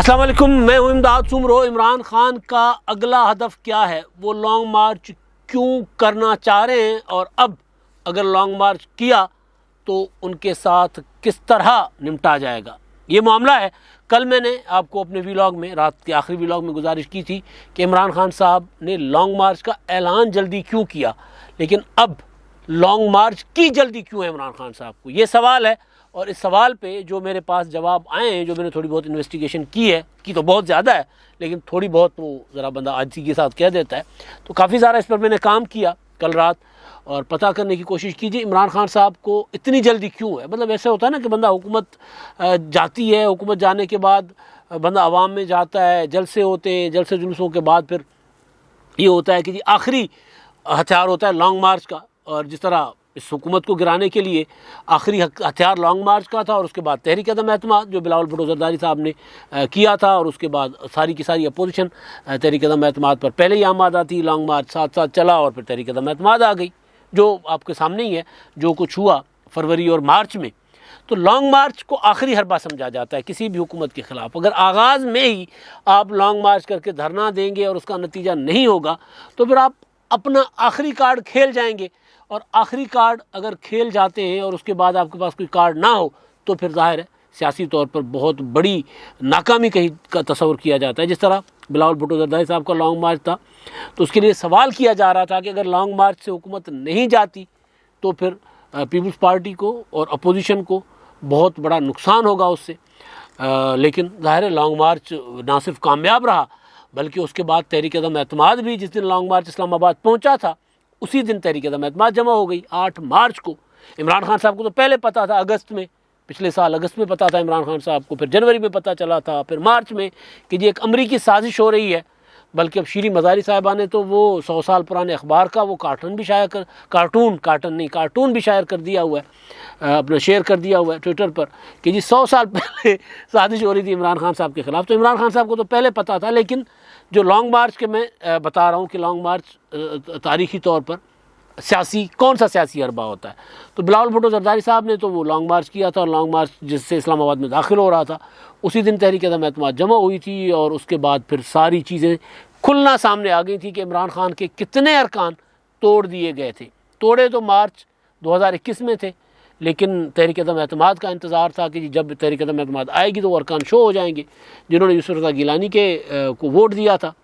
अस्सलाम वालेकुम, मैं हूं इमदाद सुमरो। इमरान खान का अगला हदफ क्या है, वो लॉन्ग मार्च क्यों करना चाह रहे हैं, और अब अगर लॉन्ग मार्च किया तो उनके साथ किस तरह निपटा जाएगा, ये मामला है। कल मैंने आपको अपने व्लॉग में, रात के आखिरी व्लॉग में गुजारिश की थी कि इमरान खान साहब ने लॉन्ग मार्च का ऐलान जल्दी क्यों किया, लेकिन अब लॉन्ग मार्च की जल्दी क्यों है इमरान खान साहब को, ये सवाल है। और इस सवाल पे जो मेरे पास जवाब आए हैं, जो मैंने थोड़ी बहुत इन्वेस्टिगेशन की है, की तो बहुत ज़्यादा है लेकिन थोड़ी बहुत वो ज़रा बंदा आजी के साथ कह देता है, तो काफ़ी सारा इस पर मैंने काम किया कल रात और पता करने की कोशिश कीजिए इमरान खान साहब को इतनी जल्दी क्यों है। मतलब ऐसे होता है ना कि बंदा हुकूमत जाती है, हुकूमत जाने के बाद बंदा आवाम में जाता है, जलसे होते हैं, जलसे जुलूसों के बाद फिर ये होता है कि जी आखिरी हथियार होता है लॉन्ग मार्च का। और जिस तरह इस हुकूमत को गिराने के लिए आखिरी हथियार लॉन्ग मार्च का था, और उसके बाद तहरीक अदम एतमाद जो बिलावल भुट्टो ज़रदारी साहब ने किया था, और उसके बाद सारी की सारी अपोजिशन तहरीक अदम एतमाद पर पहले ही आमादा थी। लॉन्ग मार्च साथ साथ चला और फिर तहरीक अदम एतमाद आ गई, जो आपके सामने ही है जो कुछ हुआ फरवरी और मार्च में। तो लॉन्ग मार्च को आखिरी हरबा समझा जाता है किसी भी हुकूमत के ख़िलाफ़। अगर आगाज़ में ही आप लॉन्ग मार्च करके धरना देंगे और उसका नतीजा नहीं होगा तो फिर आप अपना आखिरी कार्ड खेल जाएंगे, और आखिरी कार्ड अगर खेल जाते हैं और उसके बाद आपके पास कोई कार्ड ना हो तो फिर जाहिर है सियासी तौर पर बहुत बड़ी नाकामी कहीं का तस्वर किया जाता है। जिस तरह बिलावल भुट्टो ज़रदारी साहब का लॉन्ग मार्च था, तो उसके लिए सवाल किया जा रहा था कि अगर लॉन्ग मार्च से हुकूमत नहीं जाती तो फिर पीपल्स पार्टी को और अपोजिशन को बहुत बड़ा नुकसान होगा उससे। लेकिन ज़ाहिर है लॉन्ग मार्च ना सिर्फ कामयाब रहा बल्कि उसके बाद तहरीक अदम एतमाद भी, जिस दिन लॉन्ग मार्च इस्लामाबाद पहुंचा था उसी दिन तहरीक अदम एतमाद जमा हो गई 8 मार्च को। इमरान खान साहब को तो पहले पता था, अगस्त में, पिछले साल अगस्त में पता था इमरान खान साहब को, फिर जनवरी में पता चला था, फिर मार्च में कि जी एक अमरीकी साजिश हो रही है। बल्कि अब शीरी मज़ारी साहिबा ने तो वो 100 साल पुराने अखबार का वो कार्टून भी शायर कर दिया हुआ है, अपना शेयर कर दिया हुआ है ट्विटर पर कि जी 100 साल पहले साजिश हो रही थी इमरान खान साहब के ख़िलाफ़। तो इमरान खान साहब को तो पहले पता था। लेकिन जो लॉन्ग मार्च के मैं बता रहा हूँ कि लॉन्ग मार्च तारीख़ी तौर पर कौन सा सियासी हरबा होता है, तो बिलावल भुट्टो ज़रदारी साहब ने तो वो लॉन्ग मार्च किया था, और लॉन्ग मार्च जिससे इस्लामाबाद में दाखिल हो रहा था उसी दिन तहरीक अदम एतमाद जमा हुई थी। और उसके बाद फिर सारी चीज़ें खुलना सामने आ गई थी कि इमरान खान के कितने अरकान तोड़ दिए गए थे। तोड़े तो मार्च 2021 में थे, लेकिन तहरीक अदम एतमाद का इंतज़ार था कि जब तहरीक अदम एतमाद आएगी तो वो अरकान शो हो जाएंगे। जिन्होंने यूसुफ रज़ा गिलानी को वोट दिया था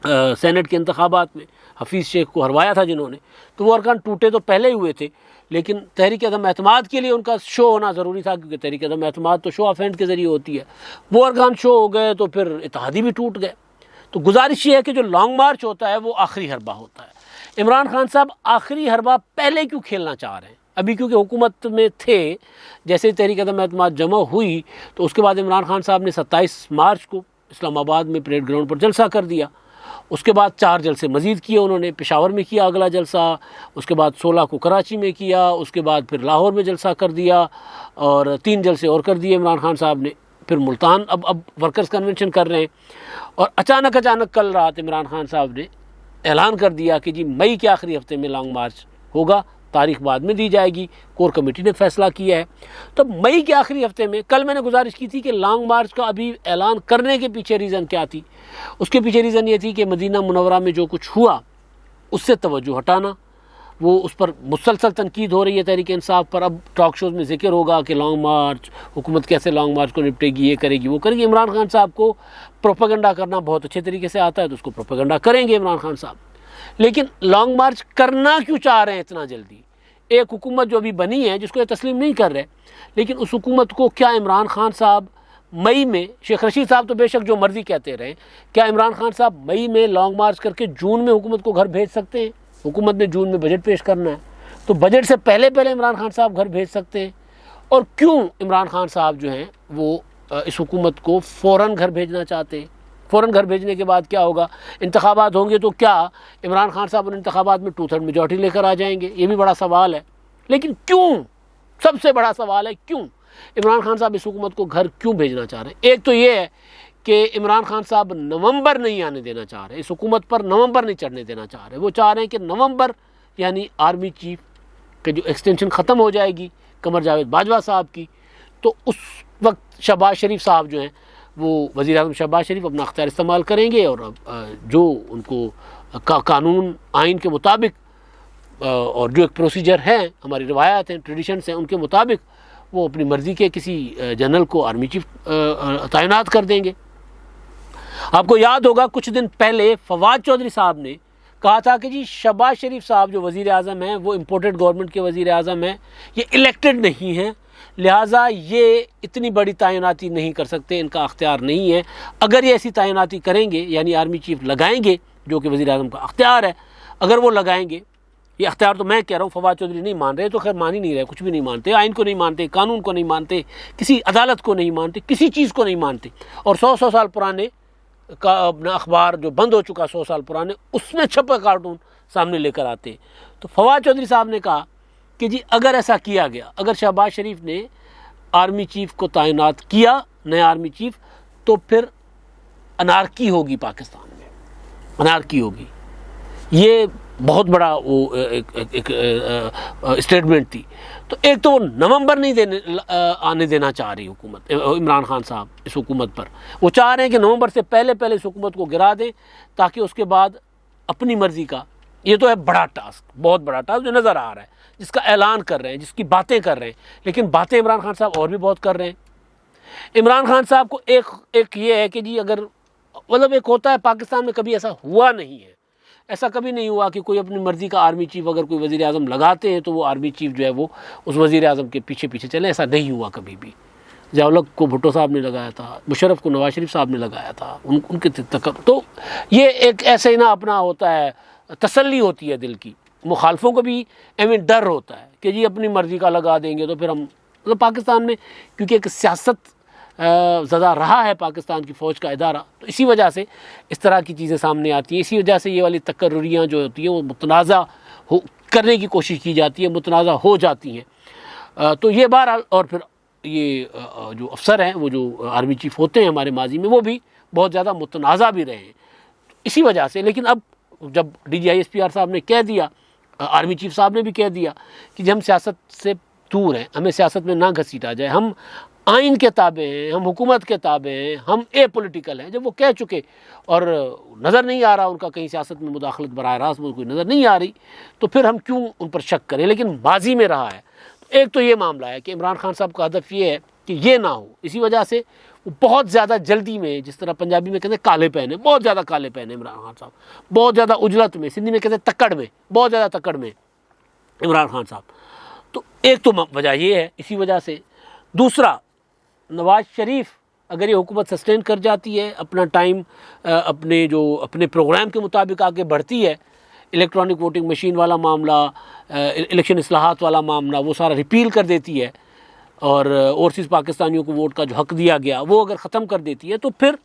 सेनेट के इंतखाबात में, हफीज़ शेख को हरवाया था जिन्होंने, तो वो अरकान टूटे तो पहले ही हुए थे, लेकिन तहरीक अदम एतमाद के लिए उनका शो होना ज़रूरी था, क्योंकि तहरीक अदम एतमाद तो शो ऑफ हैंड के ज़रिए होती है। वो अरकान शो हो गए तो फिर इत्तेहादी भी टूट गए। तो गुजारिश ये है कि जो लॉन्ग मार्च होता है वो आखिरी हरबा होता है। इमरान खान साहब आखिरी हरबा पहले क्यों खेलना चाह रहे हैं? अभी क्योंकि हुकूमत में थे, जैसे ही तहरीक अदम एतमाद जमा हुई तो उसके बाद इमरान खान साहब ने 27 मार्च को इस्लामाबाद में परेड ग्राउंड पर जलसा कर दिया। उसके बाद 4 जलसे मज़ीद किए उन्होंने, पेशावर में किया अगला जलसा, उसके बाद 16 को कराची में किया, उसके बाद फिर लाहौर में जलसा कर दिया, और 3 जलसे और कर दिए इमरान खान साहब ने। फिर मुल्तान अब वर्कर्स कन्वेंशन कर रहे हैं। और अचानक कल रात इमरान खान साहब ने ऐलान कर दिया कि जी मई के आखिरी हफ्ते में लॉन्ग मार्च होगा, तारीख बाद में दी जाएगी, कोर कमेटी ने फैसला किया है। तो मई के आखिरी हफ्ते में, कल मैंने गुजारिश की थी कि लॉन्ग मार्च का अभी ऐलान करने के पीछे रीज़न क्या थी। उसके पीछे रीज़न ये थी कि मदीना मुनव्वरा में जो कुछ हुआ उससे तवज्जो हटाना, वो उस पर मुसलसल तनकीद हो रही है तहरीक इंसाफ पर। अब टॉक शोज़ में जिक्र होगा कि लॉन्ग मार्च, हुकूमत कैसे लॉन्ग मार्च को निपटेगी, ये करेगी वो करेगी। इमरान खान साहब को प्रोपेगेंडा करना बहुत अच्छे तरीके से आता है, तो उसको प्रोपेगेंडा करेंगे इमरान खान साहब। लेकिन लॉन्ग मार्च करना क्यों चाह रहे हैं इतना जल्दी? एक हुकूमत जो अभी बनी है जिसको ये तस्लीम नहीं कर रहे, लेकिन उस हुकूमत को क्या इमरान खान साहब मई में, शेख रशीद साहब तो बेशक जो मर्ज़ी कहते रहे, क्या इमरान खान साहब मई में लॉन्ग मार्च करके जून में हुकूमत को घर भेज सकते हैं? हुकूमत ने जून में बजट पेश करना है, तो बजट से पहले इमरान खान साहब घर भेज सकते हैं। और क्यों इमरान खान साहब जो हैं वो इस हुकूमत को फ़ौरन घर भेजना चाहते हैं? फ़ौरन घर भेजने के बाद क्या होगा? इंतखाबात होंगे तो क्या इमरान खान साहब उन इंतखाबात में 2/3 मेजॉरिटी लेकर आ जाएंगे? ये भी बड़ा सवाल है। लेकिन क्यों, सबसे बड़ा सवाल है क्यों इमरान खान साहब इस हुकूमत को घर क्यों भेजना चाह रहे हैं? एक तो ये है कि इमरान खान साहब नवंबर नहीं आने देना चाह रहे, इस हुकूमत पर नवंबर नहीं चढ़ने देना चाह रहे। वो चाह रहे हैं कि नवंबर यानी आर्मी चीफ के जो एक्सटेंशन ख़त्म हो जाएगी कमर जावेद बाजवा साहब की, तो उस वक्त शहबाज शरीफ साहब जो हैं वो वज़ीर आज़म शहबाज शरीफ अपना अख्तियार इस्तेमाल करेंगे और जो उनको कानून आइन के मुताबिक और जो एक प्रोसीजर है, हमारी रिवायात हैं, ट्रेडिशंस हैं, उनके मुताबिक वो अपनी मर्ज़ी के किसी जनरल को आर्मी चीफ तैनात कर देंगे। आपको याद होगा कुछ दिन पहले फवाद चौधरी साहब ने कहा था कि जी शहबाज शरीफ साहब जो वज़ीर आज़म हैं वो इम्पोर्टेड गवर्नमेंट के वज़ीर आज़म हैं, ये इलेक्टेड नहीं हैं, लिहाजा ये इतनी बड़ी तैनाती नहीं कर सकते, इनका अख्तियार नहीं है। अगर ये ऐसी तैनाती करेंगे यानी आर्मी चीफ लगाएंगे, जो कि वज़ीर आज़म का अख्तियार है, अगर वो लगाएंगे, ये अख्तियार तो मैं कह रहा हूँ, फवाद चौधरी नहीं मान रहे, तो खैर मान ही नहीं रहे, कुछ भी नहीं मानते, आइन को नहीं मानते, कानून को नहीं मानते, किसी अदालत को नहीं मानते, किसी चीज़ को नहीं मानते, और 100 साल पुराने का अपना अखबार जो बंद हो चुका 100 साल पुराने, उसमें छपा कार्टून सामने लेकर आते। तो फवाद चौधरी साहब ने कहा कि जी अगर ऐसा किया गया, अगर शहबाज शरीफ ने आर्मी चीफ को तैनात किया, नया आर्मी चीफ, तो फिर अनारकी होगी पाकिस्तान में, अनारकी होगी। ये बहुत बड़ा वो एक स्टेटमेंट थी। तो एक तो वो नवंबर नहीं आने देना चाह रही हुकूमत, इमरान खान साहब इस हुकूमत पर, वो चाह रहे हैं कि नवंबर से पहले पहले इस हुकूमत को गिरा दें, ताकि उसके बाद अपनी मर्ज़ी का, ये तो है बड़ा टास्क, बहुत बड़ा टास्क जो नज़र आ रहा है, जिसका ऐलान कर रहे हैं, जिसकी बातें कर रहे हैं, लेकिन बातें इमरान खान साहब और भी बहुत कर रहे हैं। इमरान खान साहब को एक ये है कि जी अगर मतलब एक होता है पाकिस्तान में, कभी ऐसा हुआ नहीं है, ऐसा कभी नहीं हुआ कि कोई अपनी मर्ज़ी का आर्मी चीफ अगर कोई वज़ीर आज़म लगाते हैं तो वो आर्मी चीफ जो है वो उस वज़ीर आज़म के पीछे पीछे चले, ऐसा नहीं हुआ कभी भी। ज़िया-उल-हक़ को भुट्टो साहब ने लगाया था, मुशर्रफ को नवाज शरीफ साहब ने लगाया था, उनके तो ये एक ऐसे ही ना अपना होता है, तसल्ली होती है दिल की। मुखालफों को भी डर होता है कि जी अपनी मर्ज़ी का लगा देंगे तो फिर हम, मतलब पाकिस्तान में क्योंकि एक सियासत ज़्यादा रहा है पाकिस्तान की फ़ौज का इदारा, तो इसी वजह से इस तरह की चीज़ें सामने आती हैं, इसी वजह से ये वाली तकर्रुरियाँ जो होती हैं वो मुतनाज़ा करने की कोशिश की जाती है, मुतनाज़ा हो जाती हैं। तो ये बहरहाल, और फिर ये जो अफसर हैं, वो जो आर्मी चीफ होते हैं हमारे माजी में, वो भी बहुत ज़्यादा मुतनाज़ा भी रहे हैं इसी वजह से। लेकिन अब जब DGISPR साहब ने कह दिया, आर्मी चीफ साहब ने भी कह दिया कि हम सियासत से दूर हैं, हमें सियासत में ना घसीटा जाए, हम आइन के ताबे हैं, हम हुकूमत के ताबे हैं, हम पॉलिटिकल हैं, जब वो कह चुके और नज़र नहीं आ रहा उनका कहीं सियासत में मुदाखलत बराह रास्त में कोई नज़र नहीं आ रही, तो फिर हम क्यों उन पर शक करें। लेकिन माजी में रहा है। तो एक तो ये मामला है कि इमरान खान साहब का हदफ ये है कि ये ना हो, इसी वजह से वो बहुत ज़्यादा जल्दी में, जिस तरह पंजाबी में कहते हैं काले पहने, बहुत ज़्यादा काले पहने इमरान खान साहब, बहुत ज़्यादा उजलत में, सिंधी में कहते हैं तकड़ में, बहुत ज़्यादा तकड़ में इमरान खान साहब। तो एक तो वजह ये है, इसी वजह से। दूसरा, नवाज शरीफ अगर ये हुकूमत सस्टेन कर जाती है, अपना टाइम अपने प्रोग्राम के मुताबिक आगे बढ़ती है, इलेक्ट्रॉनिक वोटिंग मशीन वाला मामला, इलेक्शन इस्लाहात वाला मामला, वो सारा रिपील कर देती है, और ओवरसीज़ पाकिस्तानियों को वोट का जो हक़ दिया गया वो अगर ख़त्म कर देती है, तो फिर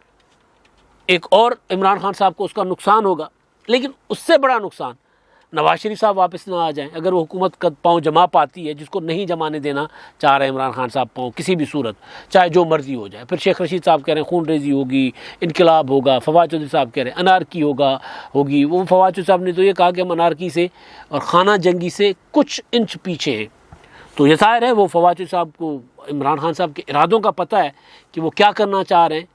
एक और इमरान खान साहब को उसका नुकसान होगा। लेकिन उससे बड़ा नुकसान, नवाज शरीफ साहब वापस ना आ जाएं, अगर वो हुकूमत का पाँव जमा पाती है, जिसको नहीं जमाने देना चाह रहे हैं इमरान खान साहब पाँव किसी भी सूरत, चाहे जो मर्ज़ी हो जाए। फिर शेख रशीद साहब कह रहे हैं खून रेजी होगी, इनकलाब होगा, फवाद चौधरी साहब कह रहे हैं अनारकी होगी। वो फवाद चौधरी साहब ने तो ये कहा कि हम अनारकी से और खाना जंगी से कुछ इंच पीछे हैं। तो ये ज़ाहिर है वो फवाद चौधरी साहब को इमरान खान साहब के इरादों का पता है कि वो क्या करना चाह रहे हैं,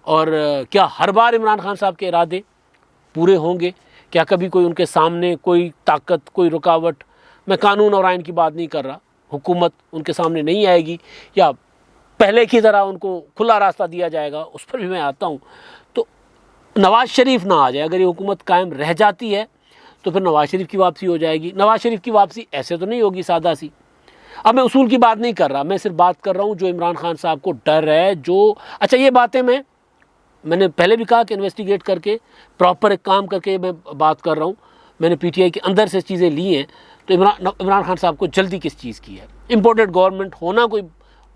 और क्या हर बार इमरान खान साहब के इरादे पूरे होंगे, क्या कभी कोई उनके सामने कोई ताकत, कोई रुकावट, मैं कानून और आइन की बात नहीं कर रहा, हुकूमत उनके सामने नहीं आएगी, या पहले की तरह उनको खुला रास्ता दिया जाएगा, उस पर भी मैं आता हूँ। तो नवाज़ शरीफ ना आ जाए, अगर ये हुकूमत कायम रह जाती है तो फिर नवाज़ शरीफ की वापसी हो जाएगी। नवाज़ शरीफ की वापसी ऐसे तो नहीं होगी सादा सी। अब मैं उसूल की बात नहीं कर रहा, मैं सिर्फ बात कर रहा हूँ जो इमरान खान साहब को डर है, जो अच्छा ये बातें मैंने पहले भी कहा कि इन्वेस्टिगेट करके प्रॉपर एक काम करके मैं बात कर रहा हूँ, मैंने PTI के अंदर से चीज़ें ली हैं। तो इमरान खान साहब को जल्दी किस चीज़ की है, इम्पोर्टेड गवर्नमेंट होना कोई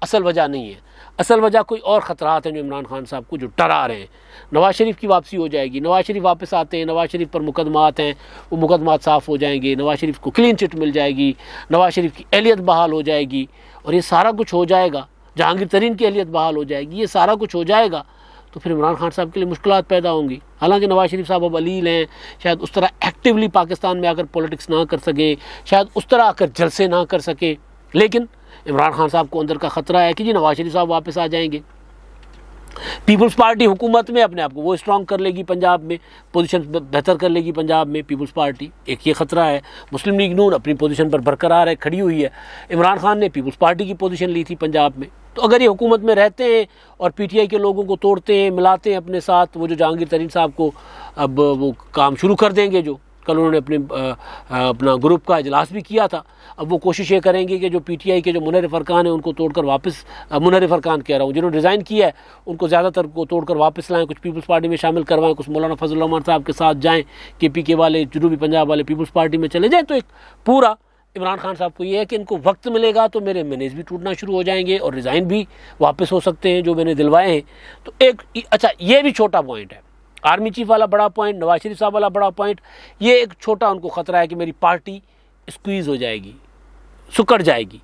असल वजह नहीं है, असल वजह कोई और ख़तरात हैं जो इमरान खान साहब को जो डरा रहे हैं। नवाज़ शरीफ की वापसी हो जाएगी, नवाज़ शरीफ वापस आते हैं, नवाज़ शरीफ पर मुकदमात हैं, वो मुकदमात साफ़ हो जाएंगे, नवाज़ शरीफ को क्लीन चिट मिल जाएगी, नवाज़ शरीफ की अहलियत बहाल हो जाएगी, और ये सारा कुछ हो जाएगा, जहांगीर तरीन की अहलियत बहाल हो जाएगी, ये सारा कुछ हो जाएगा। तो फिर इमरान खान साहब के लिए मुश्किलात पैदा होंगी। हालांकि नवाज़ शरीफ साहब अब अलील हैं, शायद उस तरह एक्टिवली पाकिस्तान में आकर पॉलिटिक्स ना कर सके, शायद उस तरह आकर जलसे ना कर सके, लेकिन इमरान खान साहब को अंदर का ख़तरा है कि जी नवाज़ शरीफ साहब वापस आ जाएंगे। पीपल्स पार्टी हुकूमत में अपने आप को वो स्ट्रॉन्ग कर लेगी, पंजाब में पोजीशन बेहतर कर लेगी पंजाब में पीपल्स पार्टी, एक ये ख़तरा है। मुस्लिम लीग नून अपनी पोजीशन पर बरकरार है, खड़ी हुई है। इमरान खान ने पीपल्स पार्टी की पोजीशन ली थी पंजाब में, तो अगर ये हुकूमत में रहते हैं और पीटीआई के लोगों को तोड़ते हैं, मिलाते हैं अपने साथ, वो जो जहांगीर तरीन साहब को अब वो काम शुरू कर देंगे, जो कल उन्होंने अपना ग्रुप का इजलास भी किया था, अब वो कोशिश ये करेंगे कि जो पीटीआई के जो मुनर्रिफ अरकान हैं उनको तोड़कर वापस, मुनर्रिफ अरकान कह रहा हूँ, जिन्होंने रिज़ाइन किया है उनको ज़्यादातर को तोड़कर वापस लाएँ, कुछ पीपल्स पार्टी में शामिल करवाएं, कुछ मौलाना फजल रहमान साहब के साथ जाएँ, KPK वाले जनूबी पंजाब वाले पीपल्स पार्टी में चले जाएँ। तो एक पूरा इमरान खान साहब को ये है कि इनको वक्त मिलेगा तो मेरे मैनेज भी टूटना शुरू हो जाएंगे और रिज़ाइन भी वापस हो सकते हैं जो मैंने दिलवाए हैं। तो एक अच्छा ये भी छोटा पॉइंट है, आर्मी चीफ वाला बड़ा पॉइंट, नवाज शरीफ साहब वाला बड़ा पॉइंट, ये एक छोटा उनको ख़तरा है कि मेरी पार्टी स्क्वीज़ हो जाएगी, सुकड़ जाएगी,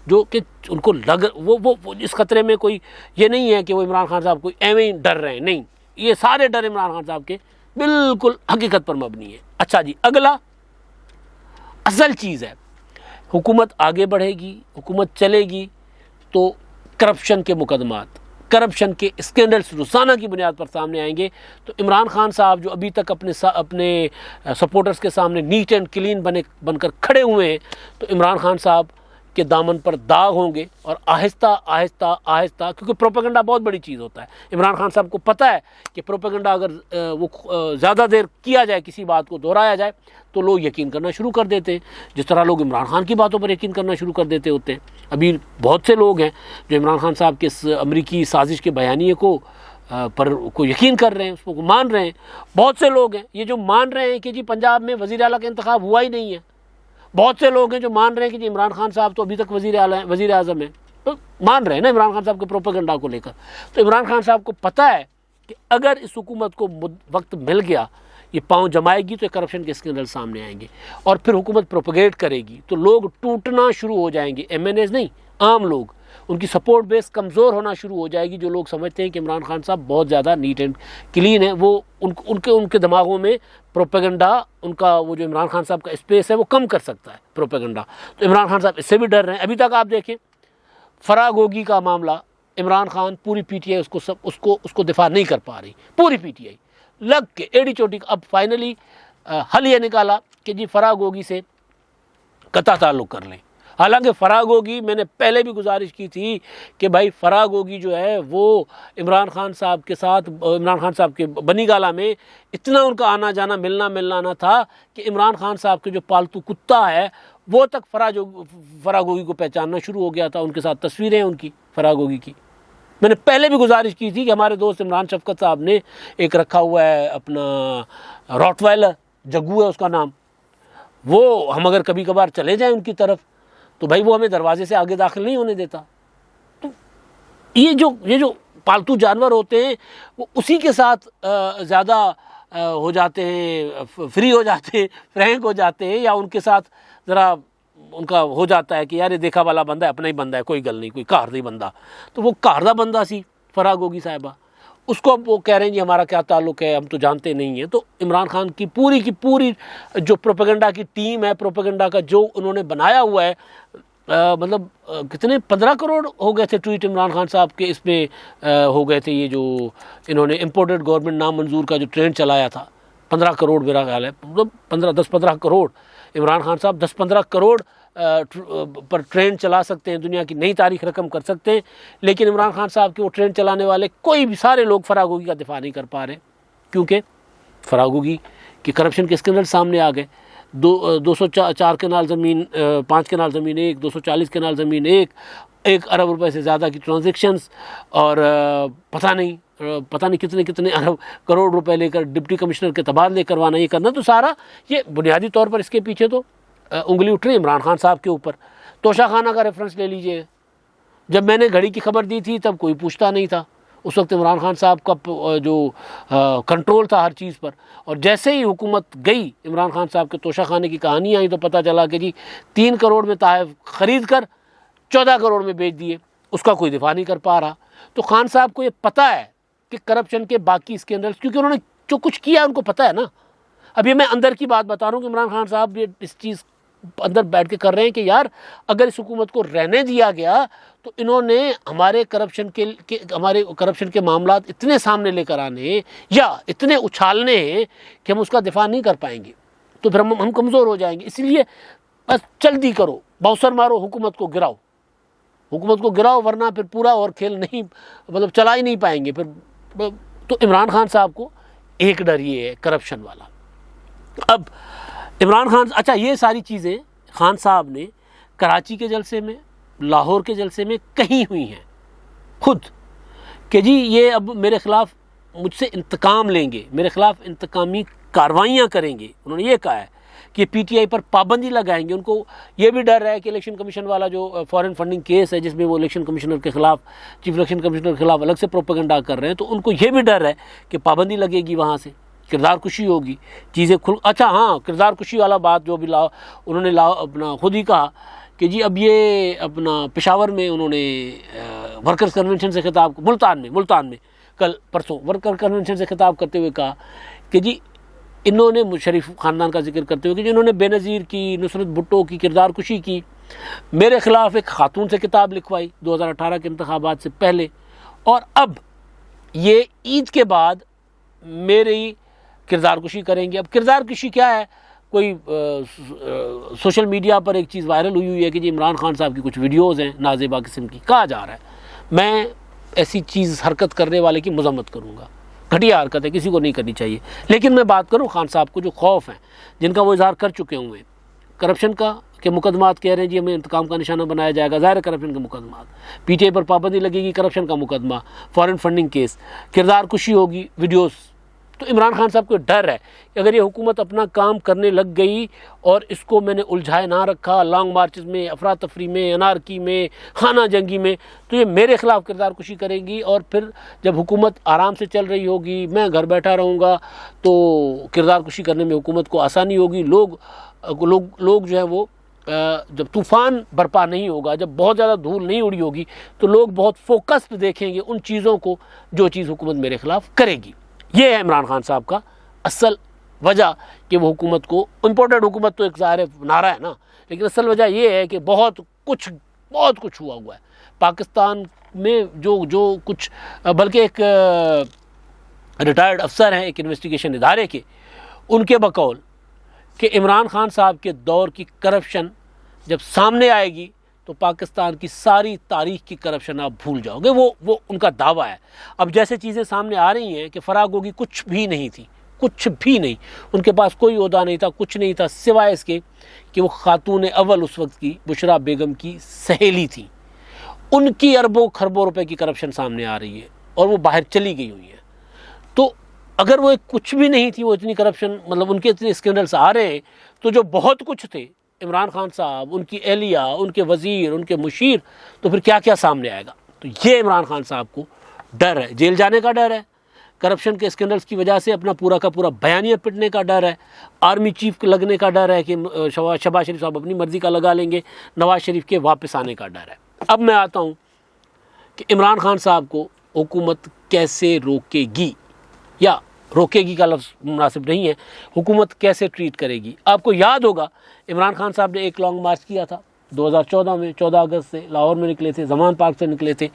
जो कि उनको लग वो इस ख़तरे में कोई ये नहीं है कि वो इमरान खान साहब को एवं ही डर रहे हैं, नहीं, ये सारे डर इमरान खान साहब के बिल्कुल हकीकत पर मबनी है। अच्छा जी, अगला असल चीज़ है, हुकूमत आगे बढ़ेगी, हुकूमत चलेगी तो करप्शन के मुकदमात, करप्शन के स्कैंडल्स रोज़ाना की बुनियाद पर सामने आएंगे। तो इमरान खान साहब जो अभी तक अपने सपोर्टर्स के सामने नीट एंड क्लीन बनकर खड़े हुए हैं, तो इमरान खान साहब के दामन पर दाग होंगे और आहिस्ता आहिस्ता आहिस्ता, क्योंकि प्रोपेगेंडा बहुत बड़ी चीज़ होता है। इमरान खान साहब को पता है कि प्रोपेगेंडा अगर वो ज़्यादा देर किया जाए, किसी बात को दोहराया जाए, तो लोग यकीन करना शुरू कर देते हैं, जिस तरह लोग इमरान खान की बातों पर यकीन करना शुरू कर देते होते हैं। अभी बहुत से लोग हैं जो इमरान खान साहब के अमरीकी साजिश के बयानिए को यकीन कर रहे हैं, उसको मान रहे हैं। बहुत से लोग हैं ये जो मान रहे हैं कि जी पंजाब में वज़ीर आला का इंतखाब हुआ ही नहीं है। बहुत से लोग हैं जो मान रहे हैं कि जी इमरान खान साहब तो अभी तक वज़ीर आज़म है, तो मान रहे हैं ना इमरान खान साहब के प्रोपेगेंडा को लेकर। तो इमरान खान साहब को पता है कि अगर इस हुकूमत को वक्त मिल गया, ये पाँव जमाएगी तो करप्शन के स्कैंडल सामने आएंगे और फिर हुकूमत प्रोपेगेट करेगी तो लोग टूटना शुरू हो जाएंगे। MNAs नहीं, आम लोग, उनकी सपोर्ट बेस कमज़ोर होना शुरू हो जाएगी। जो लोग समझते हैं कि इमरान खान साहब बहुत ज़्यादा नीट एंड क्लीन है, वो उनके दिमागों में प्रोपेगेंडा, उनका वो जो इमरान खान साहब का स्पेस है वो कम कर सकता है प्रोपेगेंडा। तो इमरान खान साहब इससे भी डर रहे हैं। अभी तक आप देखें फराह गोगी का मामला, इमरान खान पूरी PTI उसको दिफा नहीं कर पा रही, पूरी PTI लग के एड़ी चोटी। अब फाइनली हल ये निकाला कि जी फराह गोगी से कता ताल्लुक़ कर लें। हालांकि फराह गोगी, मैंने पहले भी गुजारिश की थी कि भाई फराह गोगी जो है वो इमरान खान साहब के साथ, इमरान खान साहब के बनी गाला में इतना उनका आना जाना मिलना मिलाना था कि इमरान खान साहब के जो पालतू कुत्ता है वो तक फराह गोगी को पहचानना शुरू हो गया था। उनके साथ तस्वीरें हैं उनकी, फराह गोगी की। मैंने पहले भी गुजारिश की थी कि हमारे दोस्त इमरान शफकत साहब ने एक रखा हुआ है अपना रॉटवाइलर, जग्गू है उसका नाम, वो हम अगर कभी कभार चले जाएं उनकी तरफ तो भाई वो हमें दरवाजे से आगे दाखिल नहीं होने देता। तो ये जो पालतू जानवर होते हैं वो उसी के साथ ज़्यादा हो जाते हैं, फ्री हो जाते हैं, फ्रैंक हो जाते हैं, या उनके साथ ज़रा उनका हो जाता है कि यार ये देखा वाला बंदा है, अपना ही बंदा है, कोई गल नहीं, कोई कहारदा बंदा। तो वो कहारदा बंदा सी फराह गोगी साहिबा, उसको अब वो कह रहे हैं जी हमारा क्या ताल्लुक़ है, हम तो जानते नहीं हैं। तो इमरान खान की पूरी जो प्रोपेगेंडा की टीम है, प्रोपेगेंडा का जो उन्होंने बनाया हुआ है, मतलब कितने 15 करोड़ हो गए थे ट्वीट इमरान खान साहब के इसमें हो गए थे। ये जो इन्होंने इम्पोर्टेड गवर्नमेंट नाम मंजूर का जो ट्रेंड चलाया था, 15 करोड़ मेरा ख्याल है, मतलब 10-15 करोड़ इमरान खान साहब 10-15 करोड़ पर ट्रेन चला सकते हैं, दुनिया की नई तारीख रकम कर सकते हैं। लेकिन इमरान खान साहब के वो ट्रेन चलाने वाले कोई भी, सारे लोग फराह गोगी का दिफा नहीं कर पा रहे, क्योंकि फराह गोगी की करप्शन के स्कैंडल सामने आ गए। 204 कनाल ज़मीन, 5 कनाल ज़मीन 1, 240 कनाल ज़मीन 1 अरब रुपए से ज़्यादा की ट्रांजेक्शन्स, और पता नहीं कितने अरब करोड़ रुपए लेकर डिप्टी कमिश्नर के तबादले करवाना, ये करना। तो सारा ये बुनियादी तौर पर इसके पीछे तो उंगली उठ रही है इमरान खान साहब के ऊपर। तोशा खाना का रेफरेंस ले लीजिए, जब मैंने घड़ी की खबर दी थी तब कोई पूछता नहीं था, उस वक्त इमरान खान साहब का जो कंट्रोल था हर चीज़ पर। और जैसे ही हुकूमत गई, इमरान खान साहब के तोशा खाने की कहानी आई, तो पता चला कि जी 3 करोड़ में तहफ़ ख़रीद कर 14 करोड़ में बेच दिए, उसका कोई दिफा नहीं कर पा रहा। तो खान साहब को ये पता है कि करप्शन के बाकी स्कैंडल्स, क्योंकि उन्होंने जो कुछ किया उनको पता है ना। अभी मैं अंदर की बात बता रहा हूँ कि इमरान खान साहब ये इस चीज़ अंदर बैठ के कर रहे हैं कि यार अगर इस हुकूमत को रहने दिया गया तो इन्होंने हमारे करप्शन के मामलात इतने सामने लेकर आने या इतने उछालने हैं कि हम उसका दिफा नहीं कर पाएंगे, तो फिर हम कमज़ोर हो जाएंगे। इसलिए बस जल्दी करो, बाउसर मारो, हुकूमत को गिराओ, वरना फिर पूरा और खेल नहीं, मतलब चला ही नहीं पाएंगे फिर। तो इमरान खान साहब को एक डर ये है करप्शन वाला। अब इमरान खान, अच्छा ये सारी चीज़ें खान साहब ने कराची के जलसे में, लाहौर के जलसे में कही हुई हैं खुद कि जी ये अब मेरे ख़िलाफ़ मुझसे इंतकाम लेंगे, मेरे ख़िलाफ़ इंतकामी कार्रवाइयाँ करेंगे। उन्होंने ये कहा है कि पीटीआई पर पाबंदी लगाएंगे। उनको ये भी डर है कि इलेक्शन कमीशन वाला जो फॉरेन फंडिंग केस है जिसमें वो इलेक्शन कमिश्नर के ख़िलाफ़, चीफ इलेक्शन कमिश्नर के ख़िलाफ़ अलग से प्रोपेगेंडा कर रहे हैं, तो उनको ये भी डर है कि पाबंदी लगेगी, वहाँ से किरदार कुशी होगी, चीज़ें अच्छा हाँ, किरदार कुशी वाला बात जो भी उन्होंने अपना खुद ही कहा कि जी अब ये अपना पेशावर में उन्होंने वर्कर्स कन्वेंशन से खिताब, मुल्तान में कल परसों वर्कर कन्वेंशन से खिताब करते हुए कहा कि जी इन्होंने मुशर्रफ ख़ानदान का जिक्र करते हुए कि जिन्होंने बेनज़ीर की, नुसरत भुट्टो की किरदार कुशी की, मेरे ख़िलाफ़ एक खातून से किताब लिखवाई 2018 के इंतखाबात से पहले, और अब ये ईद के बाद मेरी किरदार कुशी करेंगे। अब किरदार कुशी क्या है? कोई सोशल मीडिया पर एक चीज़ वायरल हुई है कि जी इमरान खान साहब की कुछ वीडियोज़ हैं नाज़ेबा किस्म की, कहा जा रहा है। मैं ऐसी चीज़ हरकत करने वाले की मज़म्मत करूँगा, घटिया हरकत है, किसी को नहीं करनी चाहिए। लेकिन मैं बात करूँ खान साहब को जो खौफ है, जिनका वो इजहार कर चुके हुए, करप्शन का के मुकदमात कह रहे हैं जी हमें इंतकाम का निशाना बनाया जाएगा, ज़ाहिर करप्शन के मुकदमात, पीटीआई पर पाबंदी लगेगी, करप्शन का मुकदमा, फॉरेन फंडिंग केस, किरदार कुशी होगी, वीडियोज़। तो इमरान खान साहब को डर है कि अगर ये हुकूमत अपना काम करने लग गई और इसको मैंने उलझाए ना रखा लॉन्ग मार्चेस में, अफरा तफरी में, अनारकी में, खाना जंगी में, तो ये मेरे ख़िलाफ़ किरदार कुशी करेंगी। और फिर जब हुकूमत आराम से चल रही होगी, मैं घर बैठा रहूँगा, तो किरदार कुशी करने में हुकूमत को आसानी होगी। लोग जो है वो जब तूफ़ान बरपा नहीं होगा, जब बहुत ज़्यादा धूल नहीं उड़ी होगी, तो लोग बहुत फोकस्ड देखेंगे उन चीज़ों को जो चीज़ हुकूमत मेरे ख़िलाफ़ करेगी। ये है इमरान खान साहब का असल वजह कि वो हुकूमत को, इम्पोर्टेड हुकूमत तो एक ज़ाहिर नारा है ना, लेकिन असल वजह ये है कि बहुत कुछ हुआ है पाकिस्तान में। जो कुछ, बल्कि एक रिटायर्ड अफसर हैं एक इन्वेस्टिगेशन इदारे के, उनके बकौल कि इमरान खान साहब के दौर की करप्शन जब सामने आएगी तो पाकिस्तान की सारी तारीख़ की करप्शन आप भूल जाओगे। वो उनका दावा है। अब जैसे चीज़ें सामने आ रही हैं कि फराग होगी कुछ भी नहीं थी, कुछ भी नहीं, उनके पास कोई ओहदा नहीं था, कुछ नहीं था, सिवाय इसके कि वो खातून अव्वल उस वक्त की बुशरा बेगम की सहेली थी। उनकी अरबों खरबों रुपए की करप्शन सामने आ रही है और वो बाहर चली गई हुई है। तो अगर वो कुछ भी नहीं थी, वो इतनी करप्शन, मतलब उनके इतने स्कैंडल्स आ रहे हैं, तो जो बहुत कुछ थे, इमरान खान साहब, उनकी एहलिया, उनके वज़ीर, उनके मुशीर, तो फिर क्या क्या सामने आएगा। तो ये इमरान खान साहब को डर है, जेल जाने का डर है, करप्शन के स्कैंडल्स की वजह से अपना पूरा का पूरा बयानिया पिटने का डर है, आर्मी चीफ लगने का डर है कि शहबाज शरीफ साहब अपनी मर्ज़ी का लगा लेंगे, नवाज़ शरीफ के वापस आने का डर है। अब मैं आता हूँ कि इमरान खान साहब को हुकूमत कैसे रोकेगी, या रोकेगी का लफ्ज़ मुनासिब नहीं है, हुकूमत कैसे ट्रीट करेगी। आपको याद होगा इमरान खान साहब ने एक लॉन्ग मार्च किया था 2014 में, 14 अगस्त से लाहौर में निकले थे, ज़मान पार्क से निकले थे।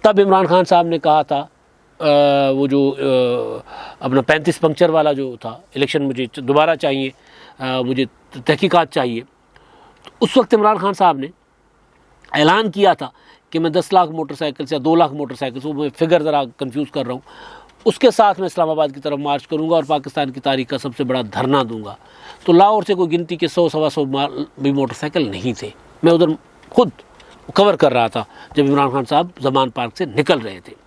तब इमरान खान साहब ने कहा था वो जो अपना 35 पंक्चर वाला जो था, इलेक्शन मुझे दोबारा चाहिए, मुझे तहकीकात चाहिए। तो उस वक्त इमरान खान साहब ने ऐलान किया था कि मैं 10 लाख मोटरसाइकिल से या 2 लाख मोटरसाइकिल से, वो मैं फिगर ज़रा कंफ्यूज कर रहा हूँ, उसके साथ मैं इस्लामाबाद की तरफ मार्च करूंगा और पाकिस्तान की तारीख का सबसे बड़ा धरना दूंगा। तो लाहौर से कोई गिनती के 100-125 भी मोटरसाइकिल नहीं थे। मैं उधर खुद कवर कर रहा था जब इमरान खान साहब ज़मान पार्क से निकल रहे थे।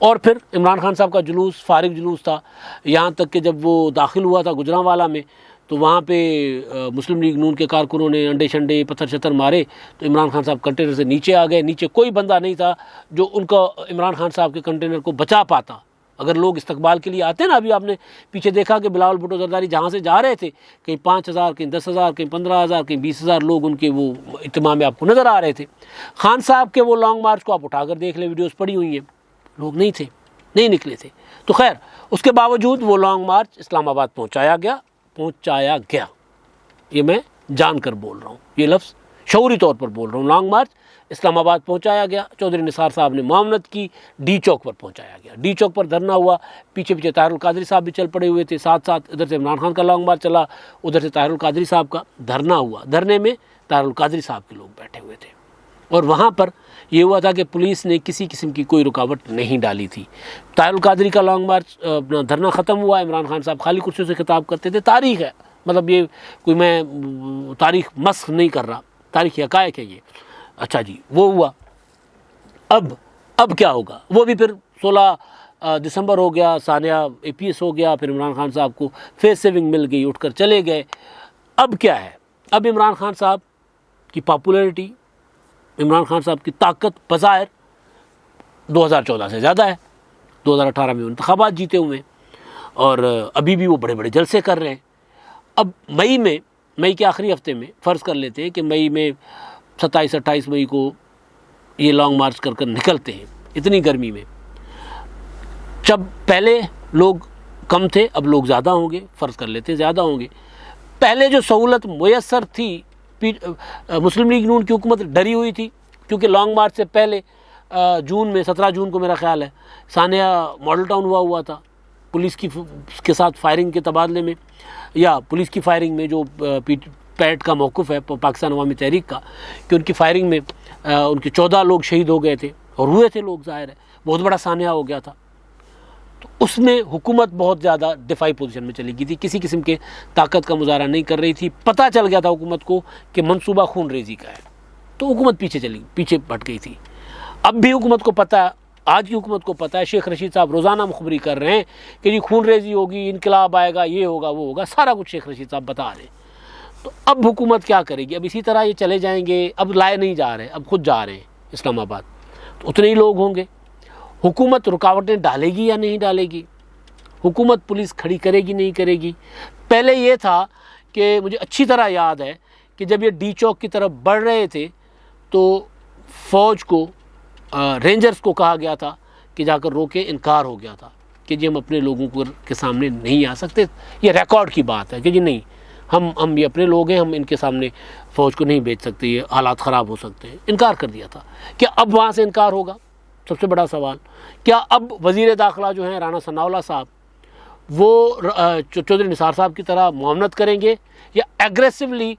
और फिर इमरान खान साहब का जुलूस फारिग जुलूस था, यहाँ तक कि जब वो दाखिल हुआ था गुजरांवाला में, तो वहाँ पे मुस्लिम लीग नून के कारकुनों ने अंडे शंडे पत्थर शत्थर मारे, तो इमरान खान साहब कंटेनर से नीचे आ गए। नीचे कोई बंदा नहीं था जो उनका इमरान खान साहब के कंटेनर को बचा पाता। अगर लोग इस्तकबाल के लिए आते ना, अभी आपने पीछे देखा कि बिलावल भुट्टो जरदारी जहाँ से जा रहे थे, कहीं 5,000, कहीं 10,000, कहीं 15,000, कहीं 20,000 लोग उनके वो इत्तिमा में आपको नज़र आ रहे थे। खान साहब के वो लॉन्ग मार्च को आप उठाकर देख लें, वीडियोस पड़ी हुई हैं, लोग नहीं थे, नहीं निकले थे। तो खैर उसके बावजूद वो लॉन्ग मार्च इस्लामाबाद पहुँचाया गया। ये मैं जानकर बोल रहा हूँ, ये लफ्ज़ शऊरी तौर पर बोल रहा हूँ। लॉन्ग मार्च इस्लामाबाद पहुंचाया गया, चौधरी निसार साहब ने मामनत की, डी चौक पर पहुंचाया गया। डी चौक पर धरना हुआ, पीछे पीछे ताहिरुल कादरी साहब भी चल पड़े हुए थे, साथ साथ इधर से इमरान खान का लॉन्ग मार्च चला, उधर से ताहिरुल कादरी साहब का धरना हुआ। धरने में ताहिरुल कादरी साहब के लोग बैठे हुए थे और वहाँ पर ये हुआ था कि पुलिस ने किसी किस्म की कोई रुकावट नहीं डाली थी। ताहिरुल कादरी का लॉन्ग मार्च अपना धरना ख़त्म हुआ, इमरान खान साहब खाली कुर्सियों से खिताब करते थे। तारीख़ है, मतलब ये कोई मैं तारीख़ मस्ख नहीं कर रहा, तारीख़ हक़ाइक़ है ये। अच्छा जी, वो हुआ। अब क्या होगा, वो भी फिर 16 दिसंबर हो गया, सानिया APS हो गया, फिर इमरान खान साहब को फेस सेविंग मिल गई, उठकर चले गए। अब क्या है, अब इमरान खान साहब की पॉपुलैरिटी, इमरान खान साहब की ताकत बज़ाहिर 2014 से ज़्यादा है। 2018 में इंतखाबात जीते हुए और अभी भी वो बड़े बड़े जलसे कर रहे हैं। अब मई के आखिरी हफ्ते में फ़र्ज़ कर लेते हैं कि मई में 27-28 मई को ये लॉन्ग मार्च कर निकलते हैं, इतनी गर्मी में। जब पहले लोग कम थे, अब लोग ज़्यादा होंगे, फ़र्ज़ कर लेते हैं ज़्यादा होंगे। पहले जो सहूलत मुयस्सर थी, मुस्लिम लीग नून की हुकूमत डरी हुई थी, क्योंकि लॉन्ग मार्च से पहले जून में 17 जून को मेरा ख्याल है सानिया मॉडल टाउन हुआ था। पुलिस की के साथ फायरिंग के तबादले में, या पुलिस की फायरिंग में जो पैट का मौक़िफ़ है पाकिस्तान अवामी तहरीक का, कि उनकी फायरिंग में उनके 14 लोग शहीद हो गए थे और हुए थे लोग, ज़ाहिर है बहुत बड़ा सानिया हो गया था। तो उसमें हुकूमत बहुत ज़्यादा डिफाई पोजीशन में चली गई थी, किसी किस्म के ताकत का मुजाहरा नहीं कर रही थी। पता चल गया था हुकूमत को कि मंसूबा खून रेजी का है, तो हुकूमत पीछे हट गई थी। अब भी हुकूमत को पता है, आज की हुकूमत को पता है, शेख रशीद साहब रोज़ाना मुखबरी कर रहे हैं कि जी खून रेजी होगी, इनकलाब आएगा, ये होगा वो होगा, सारा कुछ शेख रशीद साहब बता रहे हैं। तो अब हुकूमत क्या करेगी, अब इसी तरह ये चले जाएंगे, अब लाए नहीं जा रहे, अब खुद जा रहे हैं इस्लामाबाद, तो उतने ही लोग होंगे। हुकूमत रुकावटें डालेगी या नहीं डालेगी, हुकूमत पुलिस खड़ी करेगी नहीं करेगी। पहले ये था कि मुझे अच्छी तरह याद है कि जब ये डी चौक की तरफ बढ़ रहे थे तो फ़ौज को, रेंजर्स को कहा गया था कि जाकर रोके, इनकार हो गया था कि जी हम अपने लोगों के सामने नहीं आ सकते, ये रिकॉर्ड की बात है कि जी नहीं, हम ये अपने लोग हैं, हम इनके सामने फ़ौज को नहीं भेज सकते, ये हालात ख़राब हो सकते हैं, इनकार कर दिया था। क्या अब वहाँ से इनकार होगा, सबसे बड़ा सवाल। क्या अब वज़ीर दाखिला जो हैं राना सनाउल्लाह साहब, वो चौधरी निसार साहब की तरह मुआवनत करेंगे या एग्रेसिवली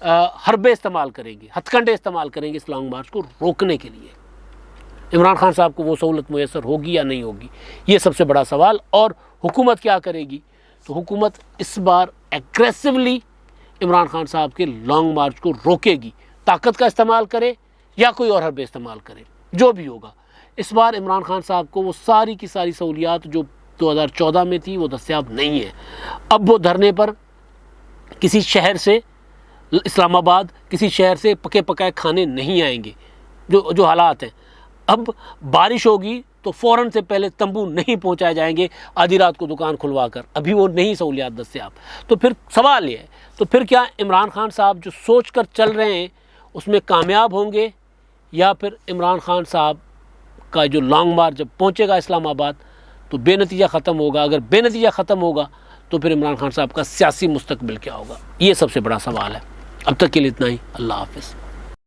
हरबे इस्तेमाल करेंगे, हथकंडे इस्तेमाल करेंगे इस लॉन्ग मार्च को रोकने के लिए? इमरान खान साहब को वो सहूलत मुयसर होगी या नहीं होगी, ये सबसे बड़ा सवाल। और हुकूमत क्या करेगी, तो हुकूमत इस बार एग्रेसिवली इमरान खान साहब के लॉन्ग मार्च को रोकेगी, ताकत का इस्तेमाल करे या कोई और हरबे इस्तेमाल करे, जो भी होगा। इस बार इमरान खान साहब को वो सारी की सारी सहूलियात जो 2014 में थी वो दस्तयाब नहीं है। अब वो धरने पर किसी शहर से, इस्लामाबाद किसी शहर से पके पकाए खाने नहीं आएंगे, जो हालात हैं। अब बारिश होगी तो फ़ौरन से पहले तंबू नहीं पहुंचाए जाएंगे आधी रात को दुकान खुलवा कर, अभी वो नहीं सहूलियात दस्तयाब। तो फिर सवाल ये है, तो फिर क्या इमरान खान साहब जो सोच कर चल रहे हैं उसमें कामयाब होंगे, या फिर इमरान खान साहब का जो लॉन्ग मार्च जब पहुंचेगा इस्लामाबाद तो बेनतीजा ख़त्म होगा? अगर बेनतीजा ख़त्म होगा तो फिर इमरान खान साहब का सियासी मुस्तकबिल क्या होगा, ये सबसे बड़ा सवाल है। अब तक के लिए इतना ही। अल्लाह हाफ़िज़।